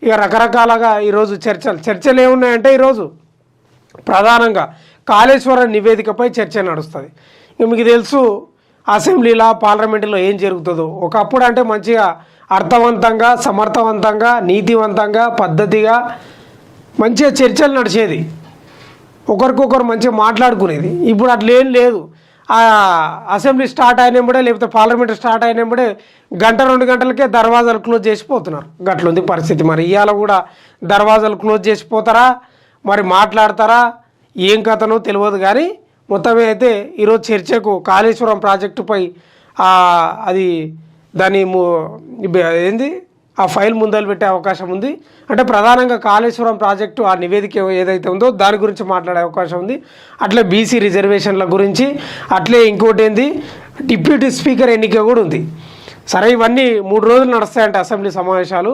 ఇక రకరకాలుగా ఈరోజు చర్చలు ఏమున్నాయంటే ఈరోజు ప్రధానంగా కాళేశ్వరం నివేదికపై చర్చ నడుస్తుంది. ఇక మీకు తెలుసు అసెంబ్లీలో పార్లమెంటులో ఏం జరుగుతుందో. ఒకప్పుడు అంటే మంచిగా అర్థవంతంగా సమర్థవంతంగా నీతివంతంగా పద్ధతిగా మంచిగా చర్చలు నడిచేది, ఒకరికొకరు మంచిగా మాట్లాడుకునేది. ఇప్పుడు అట్లేం లేదు. అసెంబ్లీ స్టార్ట్ అయినప్పుడే లేకపోతే పార్లమెంట్ స్టార్ట్ అయినప్పుడే గంట 2 గంటలకే దర్వాజాలు క్లోజ్ చేసిపోతున్నారు. గట్లుంది పరిస్థితి. మరి ఇవాళ కూడా దర్వాజాలు క్లోజ్ చేసిపోతారా, మరి మాట్లాడతారా, ఏం కథనో తెలియదు. కానీ మొత్తమే అయితే ఈరోజు చర్చకు కాళేశ్వరం ప్రాజెక్టుపై అది దాని ఏంది ఆ ఫైల్ ముందలు పెట్టే అవకాశం ఉంది. అంటే ప్రధానంగా కాళేశ్వరం ప్రాజెక్టు ఆ నివేదిక ఏదైతే ఉందో దాని గురించి మాట్లాడే అవకాశం ఉంది. అట్లే బీసీ రిజర్వేషన్ల గురించి, అట్లే ఇంకోటి ఏంది డిప్యూటీ స్పీకర్ ఎన్నిక కూడా ఉంది. సరే, ఇవన్నీ 3 రోజులు నడుస్తాయంటే అసెంబ్లీ సమావేశాలు.